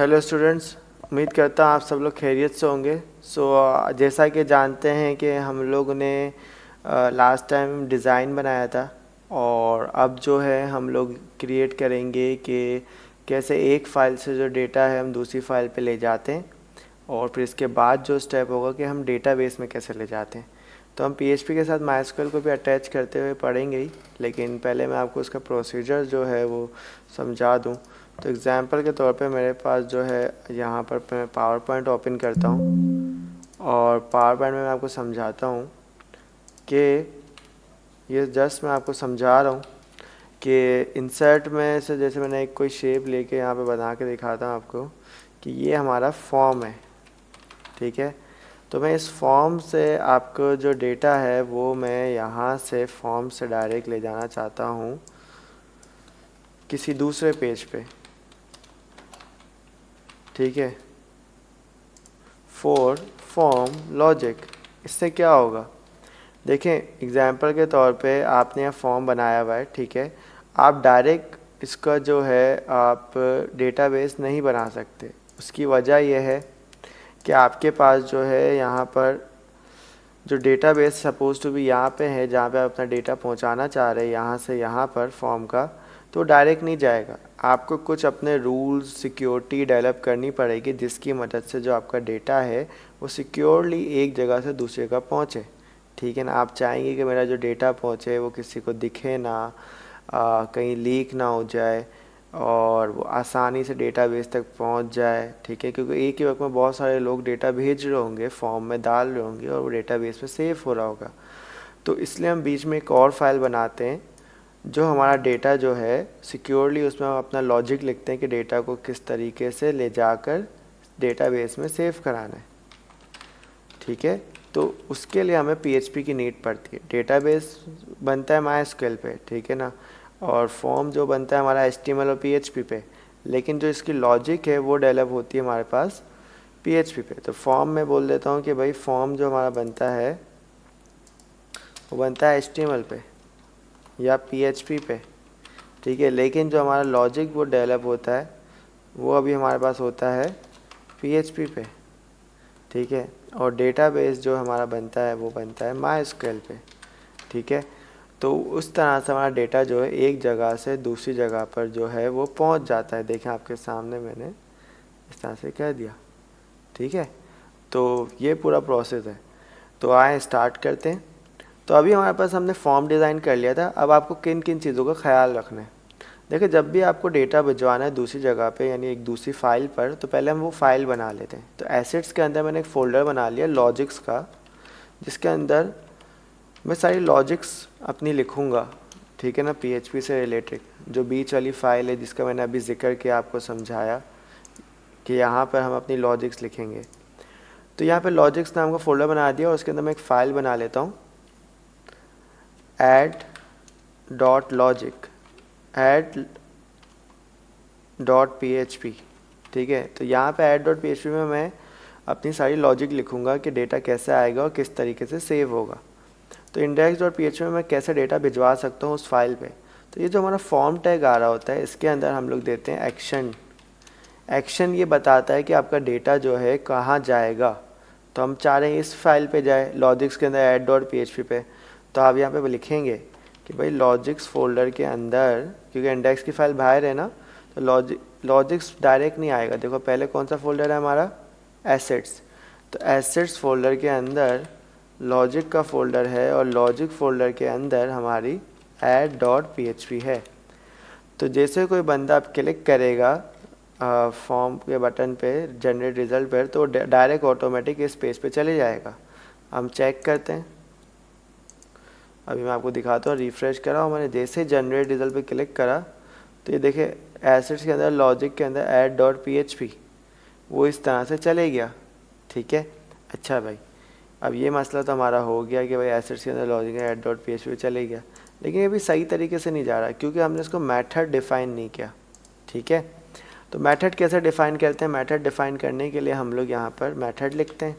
Hello students, उम्मीद करता हूँ आप सब लोग खैरियत से होंगे। जैसा कि जानते हैं कि हम लोग ने लास्ट टाइम डिज़ाइन बनाया था और अब जो है हम लोग क्रिएट करेंगे कि कैसे एक फ़ाइल से जो डेटा है हम दूसरी फ़ाइल पे ले जाते हैं और फिर इसके बाद जो स्टेप होगा कि हम डेटाबेस में कैसे ले जाते हैं। तो हम पीएचपी के साथ माइस्क्वेल को भी अटैच करते हुए पढ़ेंगे ही, लेकिन पहले मैं आपको उसका प्रोसीजर जो है वो समझा दूं। तो एग्ज़ाम्पल के तौर पे मेरे पास जो है यहाँ पर मैं पावर पॉइंट ओपन करता हूँ और पावर पॉइंट में मैं आपको समझाता हूँ कि ये जस्ट मैं आपको समझा रहा हूँ कि इंसर्ट में से जैसे मैंने एक कोई शेप लेके यहाँ पे बना के दिखाता हूँ आपको कि ये हमारा फॉर्म है। ठीक है, तो मैं इस फॉर्म से आपको जो डेटा है वो मैं यहाँ से फॉर्म से डायरेक्ट ले जाना चाहता हूँ किसी दूसरे पेज पे। ठीक है, फॉर फॉर्म लॉजिक, इससे क्या होगा देखें। एग्जाम्पल के तौर पे आपने यह फॉर्म बनाया हुआ है, ठीक है, आप डायरेक्ट इसका जो है आप डेटाबेस नहीं बना सकते। उसकी वजह यह है कि आपके पास जो है यहाँ पर जो डेटाबेस सपोज टू भी यहाँ पे है, जहाँ पे आप अपना डेटा पहुँचाना चाह रहे हैं यहाँ से यहाँ पर फॉर्म का, तो डायरेक्ट नहीं जाएगा। आपको कुछ अपने रूल्स सिक्योरिटी डेवलप करनी पड़ेगी जिसकी मदद से जो आपका डेटा है वो सिक्योरली एक जगह से दूसरी जगह पहुँचे। ठीक है ना, आप चाहेंगे कि मेरा जो डेटा पहुँचे वो किसी को दिखे ना, कहीं लीक ना हो जाए और वो आसानी से डेटाबेस तक पहुंच जाए। ठीक है, क्योंकि एक ही वक्त में बहुत सारे लोग डेटा भेज रहे होंगे, फॉर्म में डाल रहे होंगे और वो डेटाबेस में सेव हो रहा होगा। तो इसलिए हम बीच में एक और फाइल बनाते हैं जो हमारा डेटा जो है सिक्योरली, उसमें हम अपना लॉजिक लिखते हैं कि डेटा को किस तरीके से ले जाकर डेटाबेस में सेव कराना है। ठीक है, तो उसके लिए हमें पीएचपी की नीड पड़ती है। डेटाबेस बनता है माइस्क्वेल पे, ठीक है ना, और फॉर्म जो बनता है हमारा एचटीएमएल और पीएचपी पे, लेकिन जो इसकी लॉजिक है वो डेवलप होती है हमारे पास पीएचपी पे। तो फॉर्म में बोल देता हूँ कि भाई फॉर्म जो हमारा बनता है वो बनता है एचटीएमएल पे या पीएचपी पे। ठीक है, लेकिन जो हमारा लॉजिक वो डेवलप होता है वो अभी हमारे पास होता है पीएचपी पे। ठीक है, और डेटाबेस जो हमारा बनता है वो बनता है माइस्क्वेल पे। ठीक है, तो उस तरह से हमारा डेटा जो है एक जगह से दूसरी जगह पर जो है वो पहुंच जाता है। देखें आपके सामने मैंने इस तरह से कह दिया। ठीक है, तो ये पूरा प्रोसेस है। तो आए स्टार्ट करते हैं। तो अभी हमारे पास हमने फॉर्म डिज़ाइन कर लिया था। अब आपको किन किन चीज़ों का ख्याल रखना है। देखिए, जब भी आपको डेटा भिजवाना है दूसरी जगह पे यानी एक दूसरी फाइल पर, तो पहले हम वो फाइल बना लेते हैं। तो एसेट्स के अंदर मैंने एक फ़ोल्डर बना लिया लॉजिक्स का, जिसके अंदर मैं सारी लॉजिक्स अपनी लिखूँगा। ठीक है ना, पीएचपी से रिलेटेड जो बीच वाली फ़ाइल है जिसका मैंने अभी जिक्र किया, आपको समझाया कि यहाँ पर हम अपनी लॉजिक्स लिखेंगे। तो यहाँ पे लॉजिक्स नाम का फ़ोल्डर बना दिया और उसके अंदर मैं एक फ़ाइल बना लेता हूँ, add dot logic, add dot PHP. ठीक है, तो यहाँ पे ऐड डॉट पीएचपी में मैं अपनी सारी लॉजिक लिखूँगा कि डेटा कैसे आएगा और किस तरीके से सेव होगा। तो इंडेक्स डॉट पीएचपी में मैं कैसे डेटा भिजवा सकता हूँ उस फाइल पे। तो ये जो हमारा फॉर्म टैग आ रहा होता है इसके अंदर हम लोग देते हैं एक्शन। एक्शन ये बताता है कि आपका डेटा जो है कहाँ जाएगा। तो हम चाह रहे हैं इस फाइल पे जाए, लॉजिक्स के अंदर ऐड डॉट पीएचपी पे। तो आप यहाँ पे लिखेंगे कि भाई लॉजिक्स फोल्डर के अंदर, क्योंकि इंडेक्स की फाइल बाहर है ना, तो लॉजिक्स डायरेक्ट नहीं आएगा। देखो पहले कौन सा फोल्डर है हमारा, एसेट्स। तो एसेट्स फोल्डर के अंदर लॉजिक का फोल्डर है और लॉजिक फोल्डर के अंदर हमारी ऐड डॉट पीएचपी है। तो जैसे कोई बंदा आप क्लिक करेगा फॉर्म के बटन पे जनरेट रिज़ल्ट पर, तो डायरेक्ट ऑटोमेटिक इस पेज पे चले जाएगा। हम चेक करते हैं, अभी मैं आपको दिखाता हूँ। रिफ़्रेश करा और मैंने जैसे जनरेट रिज़ल्ट पे क्लिक करा तो ये देखिए एसेट्स के अंदर लॉजिक के अंदर ऐड डॉट पीएचपी वो इस तरह से चले गया। ठीक है, अच्छा भाई, अब ये मसला तो हमारा हो गया कि भाई एसेट्स के अंदर लॉजिक ऐड डॉट पीएचपी चले गया, लेकिन ये भी सही तरीके से नहीं जा रहा क्योंकि हमने इसको मेथड डिफ़ाइन नहीं किया। ठीक है, तो मेथड कैसे डिफ़ाइन करते हैं। मेथड डिफ़ाइन करने के लिए हम लोग यहाँ पर मेथड लिखते हैं।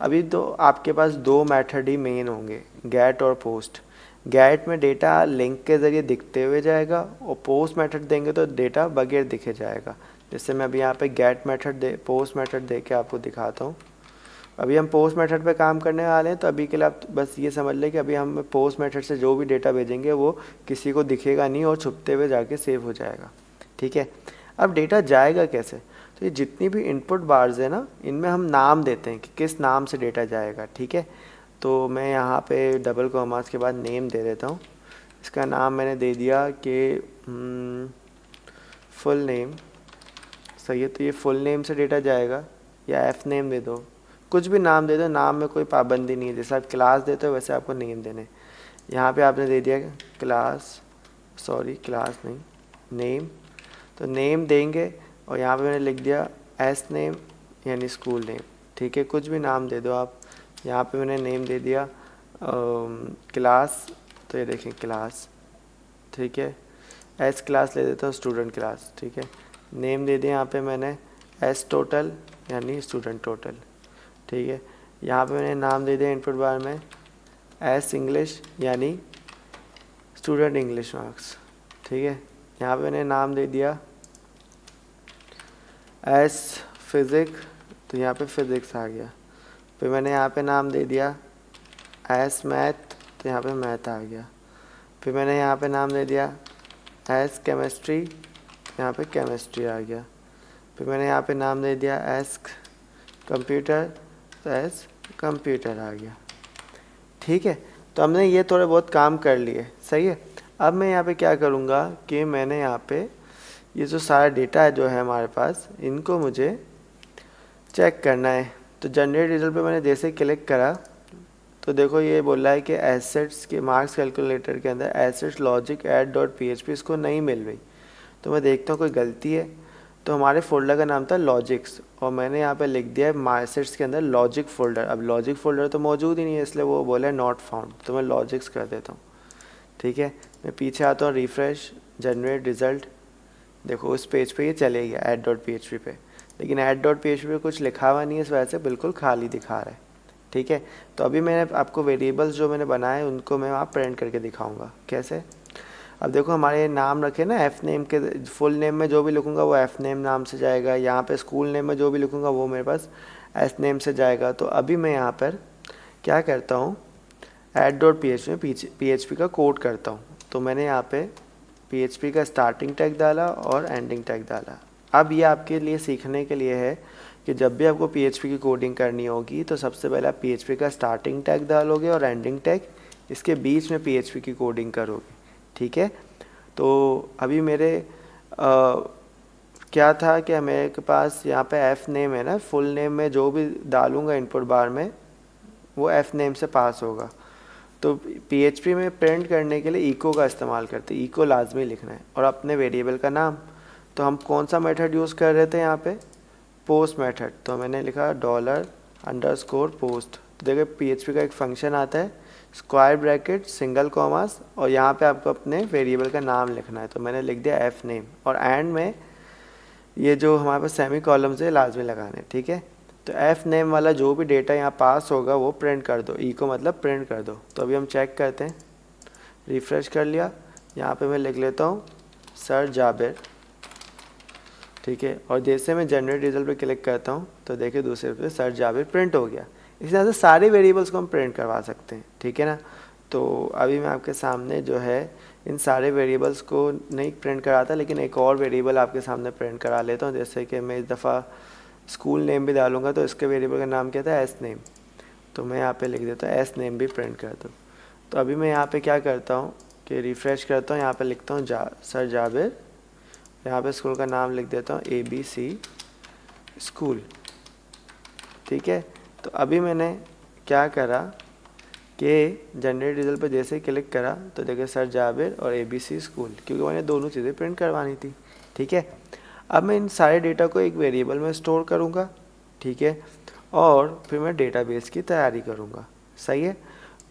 अभी तो आपके पास दो मेथड ही मेन होंगे, गेट और पोस्ट। गेट में डेटा लिंक के ज़रिए दिखते हुए जाएगा और पोस्ट मेथड देंगे तो डेटा बगैर दिखे जाएगा। जैसे मैं अभी यहाँ पे गेट मेथड पोस्ट मेथड दे के आपको दिखाता हूँ। अभी हम पोस्ट मेथड पे काम करने वाले हैं, तो अभी के लिए आप बस ये समझ लें कि अभी हम पोस्ट मेथड से जो भी डेटा भेजेंगे वो किसी को दिखेगा नहीं और छुपते हुए जाके सेव हो जाएगा, ठीक है। अब डेटा जाएगा कैसे? तो ये जितनी भी इनपुट बार्स है ना, इनमें हम नाम देते हैं कि किस नाम से डेटा जाएगा, ठीक है। तो मैं यहाँ पे डबल कॉमास के बाद नेम दे देता हूँ। इसका नाम मैंने दे दिया कि फुल नेम, सही है। तो ये फुल नेम से डेटा जाएगा, या एफ नेम दे दो, कुछ भी नाम दे दो, नाम में कोई पाबंदी नहीं है। जैसे आप क्लास देते हो वैसे आपको नेम देने। यहाँ पे आपने दे दिया क्लास नहीं, नेम, तो नेम देंगे। और यहाँ पे मैंने लिख दिया एस नेम यानी स्कूल नेम, ठीक है। कुछ भी नाम दे दो आप। यहाँ पे मैंने नेम दे दिया क्लास, तो ये देखें क्लास, ठीक है। एस क्लास ले देता हूँ, स्टूडेंट क्लास, ठीक है। नेम दे दिया यहाँ पे मैंने एस टोटल यानी स्टूडेंट टोटल, ठीक है। यहाँ पे मैंने नाम दे दिया इनपुट बार में एस इंग्लिश यानी स्टूडेंट इंग्लिश मार्क्स, ठीक है। यहाँ पे मैंने नाम दे दिया एस फिज़िक, तो यहाँ पे फिज़िक्स आ गया। फिर मैंने यहाँ पे नाम दे दिया एस मैथ, तो यहाँ पे मैथ आ गया। फिर मैंने यहाँ पे नाम दे दिया एस केमिस्ट्री, यहाँ पे केमिस्ट्री आ गया। फिर मैंने यहाँ पे नाम दे दिया एस कंप्यूटर, तो एस कंप्यूटर आ गया, ठीक है। तो हमने ये थोड़े बहुत काम कर लिए, सही है। अब मैं यहाँ पे क्या करूँगा कि मैंने यहाँ पे ये जो सारा डेटा है जो है हमारे पास, इनको मुझे चेक करना है। तो जनरेट रिजल्ट पे मैंने जैसे क्लिक करा तो देखो ये बोल रहा है कि एसेट्स के मार्क्स कैलकुलेटर के अंदर assets logic add dot PHP इसको नहीं मिल रही। तो मैं देखता हूँ कोई गलती है। तो हमारे फोल्डर का नाम था लॉजिक्स, और मैंने यहाँ पे लिख दिया है मार्क्सेट्स के अंदर लॉजिक फोल्डर। अब लॉजिक फोल्डर तो मौजूद ही नहीं है, इसलिए वो बोला है नॉट फाउंड, तो मैं लॉजिक्स कर देता हूँ, ठीक है। मैं पीछे आता हूँ, रिफ्रेश, जनरेट रिजल्ट, देखो उस पेज पे ये चले गया ऐड डॉट PHP पे, लेकिन ऐड डॉट PHP पे कुछ लिखा हुआ नहीं है, इस वजह से बिल्कुल खाली दिखा रहा है, ठीक है। तो अभी मैंने आपको वेरिएबल्स जो मैंने बनाए उनको मैं वहाँ प्रिंट करके दिखाऊंगा कैसे। अब देखो हमारे नाम रखे ना एफ नेम के, फुल नेम में जो भी लिखूंगा वो एफ नेम नाम से जाएगा। यहाँ पे स्कूल नेम में जो भी लिखूंगा वो मेरे पास एस नेम से जाएगा। तो अभी मैं यहाँ पर क्या करता हूँ, ऐड डॉट PHP में PHP का कोड करता हूँ। तो मैंने यहाँ पे PHP का स्टार्टिंग टैग डाला और एंडिंग टैग डाला। अब ये आपके लिए सीखने के लिए है कि जब भी आपको PHP की कोडिंग करनी होगी तो सबसे पहले आप PHP का स्टार्टिंग टैग डालोगे और एंडिंग टैग, इसके बीच में PHP की कोडिंग करोगे, ठीक है। तो अभी मेरे क्या था कि मेरे पास यहाँ पे एफ नेम है ना, फुल नेम में जो भी डालूंगा इनपुट बार में वो एफ नेम से पास होगा। तो PHP में प्रिंट करने के लिए इको का इस्तेमाल करते हैं, इको लाजमी लिखना है, और अपने वेरिएबल का नाम। तो हम कौन सा मेथड यूज़ कर रहे थे यहाँ पे, पोस्ट मेथड। तो मैंने लिखा $_पोस्ट। देखिए PHP का एक फंक्शन आता है स्क्वायर ब्रैकेट सिंगल कॉमास, और यहाँ पे आपको अपने वेरिएबल का नाम लिखना है। तो मैंने लिख दिया एफ नेम, और एंड में ये जो हमारे पास सेमी कॉलम्स है लाजमी लगाने, ठीक है। तो एफ नेम वाला जो भी डेटा यहाँ पास होगा वो प्रिंट कर दो, ई को मतलब प्रिंट कर दो। तो अभी हम चेक करते हैं, रिफ़्रेश कर लिया, यहाँ पे मैं लिख लेता हूँ सर जाबिर, ठीक है। और जैसे मैं जनरेट रिजल्ट पे क्लिक करता हूँ तो देखिए दूसरे पे सर जाबिर प्रिंट हो गया। इस तरह से सारे वेरिएबल्स को हम प्रिंट करवा सकते हैं, ठीक है ना। तो अभी मैं आपके सामने जो है इन सारे वेरिएबल्स को नहीं प्रिंट कराता, लेकिन एक और वेरिएबल आपके सामने प्रिंट करा लेता हूँ। जैसे कि मैं इस दफ़ा स्कूल नेम भी डालूंगा, तो इसके वेरिएबल का नाम क्या था, एस नेम। तो मैं यहाँ पे लिख देता हूँ एस नेम भी प्रिंट कर दूँ। तो अभी मैं यहाँ पे क्या करता हूँ कि रिफ़्रेश करता हूँ, यहाँ पे लिखता हूँ सर जाबिर, यहाँ पे स्कूल का नाम लिख देता हूँ ABC स्कूल, ठीक है। तो अभी मैंने क्या करा कि जनरेट रिजल्ट पे जैसे ही क्लिक करा तो देखिए सर जाबिर और ABC स्कूल, क्योंकि मैंने दोनों चीज़ें प्रिंट करवानी थी, ठीक है। अब मैं इन सारे डेटा को एक वेरिएबल में स्टोर करूँगा, ठीक है, और फिर मैं डेटाबेस की तैयारी करूँगा, सही है।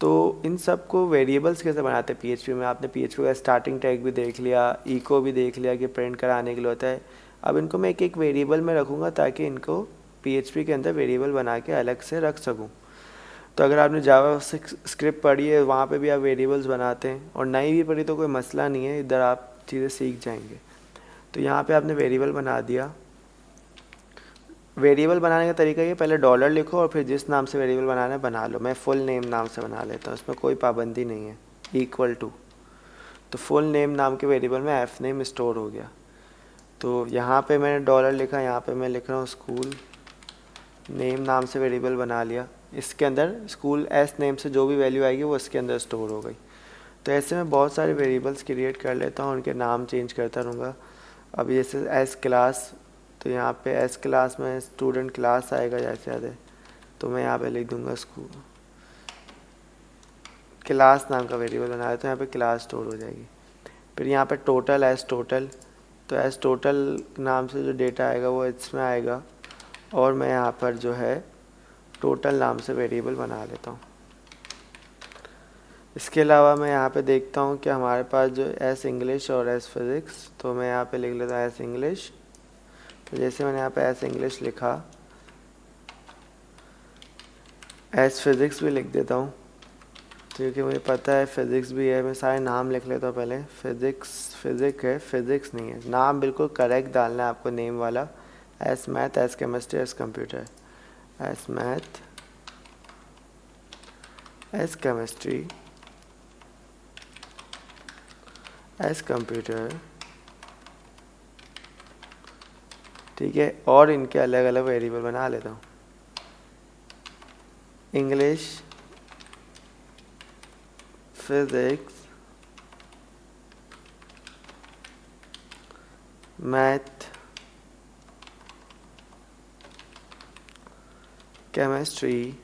तो इन सब को वेरिएबल्स कैसे बनाते हैं PHP में, आपने PHP का स्टार्टिंग टैग भी देख लिया, इको भी देख लिया कि प्रिंट कराने के लिए होता है। अब इनको मैं एक एक वेरिएबल में रखूँगा ताकि इनको PHP के अंदर वेरिएबल बना के अलग से रख सकूँ। तो अगर आपने जावा स्क्रिप्ट पढ़ी है वहाँ पे भी आप वेरिएबल्स बनाते हैं, और नहीं भी पढ़ी तो कोई मसला नहीं है, इधर आप चीज़ें सीख जाएंगे। तो यहाँ पे आपने वेरिएबल बना दिया, वेरिएबल बनाने का तरीका ये, पहले डॉलर लिखो और फिर जिस नाम से वेरिएबल बनाना है बना लो। मैं फुल नेम नाम से बना लेता हूँ, इसमें कोई पाबंदी नहीं है। इक्वल टू, तो फुल नेम नाम के वेरिएबल में एफ नेम स्टोर हो गया। तो यहाँ पे मैंने डॉलर लिखा, यहाँ पे मैं लिख रहा हूँ स्कूल नेम नाम से वेरिएबल बना लिया। इसके अंदर स्कूल एस नेम से जो भी वैल्यू आएगी वो इसके अंदर स्टोर हो गई। तो ऐसे मैं बहुत सारे वेरिएबल्स क्रिएट कर लेता हूँ, उनके नाम चेंज करता रहूँगा। अब जैसे एस क्लास, तो यहाँ पे एस क्लास में स्टूडेंट क्लास आएगा जैसे याद है, तो मैं यहाँ पे लिख दूँगा स्कूल क्लास नाम का वेरिएबल बनाया, तो यहाँ पे क्लास स्टोर हो जाएगी। फिर यहाँ पे टोटल एस टोटल, तो एस टोटल नाम से जो डेटा आएगा वो इसमें आएगा, और मैं यहाँ पर जो है टोटल नाम से वेरिएबल बना लेता हूँ। इसके अलावा मैं यहाँ पे देखता हूँ कि हमारे पास जो एस इंग्लिश और एस फिज़िक्स, तो मैं यहाँ पे लिख लेता हूँ एस इंग्लिश। तो जैसे मैंने यहाँ पे एस इंग्लिश लिखा, एस फिज़िक्स भी लिख देता हूँ क्योंकि मुझे पता है फिज़िक्स भी है। मैं सारे नाम लिख लेता हूँ पहले। फिज़िक्स है, फिज़िक्स नहीं है। नाम बिल्कुल करेक्ट डालना है आपको, नेम वाला। S math, S chemistry, S computer. S math, S chemistry, S computer, ठीक है। और इनके अलग अलग वेरिएबल बना लेता हूँ। English, physics, math, chemistry,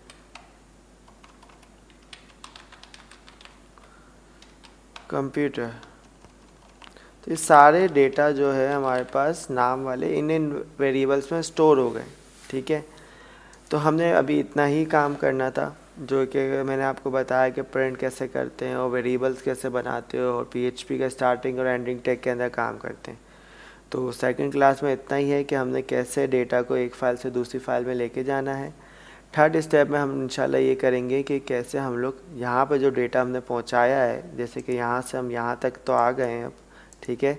computer. तो ये सारे डेटा जो है हमारे पास नाम वाले इन वेरिएबल्स में स्टोर हो गए, ठीक है। तो हमने अभी इतना ही काम करना था, जो कि मैंने आपको बताया कि प्रिंट कैसे करते हैं और वेरिएबल्स कैसे बनाते हो और पीएचपी का स्टार्टिंग और एंडिंग टैग के अंदर काम करते हैं। तो सेकंड क्लास में इतना ही है कि हमने कैसे डेटा को एक फ़ाइल से दूसरी फाइल में लेके जाना है। थर्ड स्टेप में हम इंशाल्लाह ये करेंगे कि कैसे हम लोग यहाँ पे जो डेटा हमने पहुँचाया है, जैसे कि यहाँ से हम यहाँ तक तो आ गए हैं अब, ठीक है।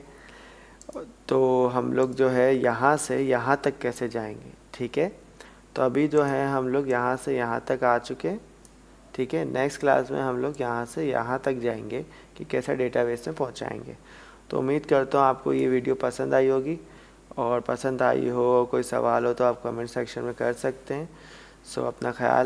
तो हम लोग जो है यहाँ से यहाँ तक कैसे जाएंगे, ठीक है। तो अभी जो है हम लोग यहाँ से यहाँ तक आ चुके, ठीक है। नेक्स्ट क्लास में हम लोग यहाँ से यहाँ तक जाएंगे कि कैसे डेटाबेस में पहुँचाएंगे। तो उम्मीद करता हूँ आपको ये वीडियो पसंद आई होगी, और पसंद आई हो, कोई सवाल हो तो आप कमेंट सेक्शन में कर सकते हैं। सो अपना ख्याल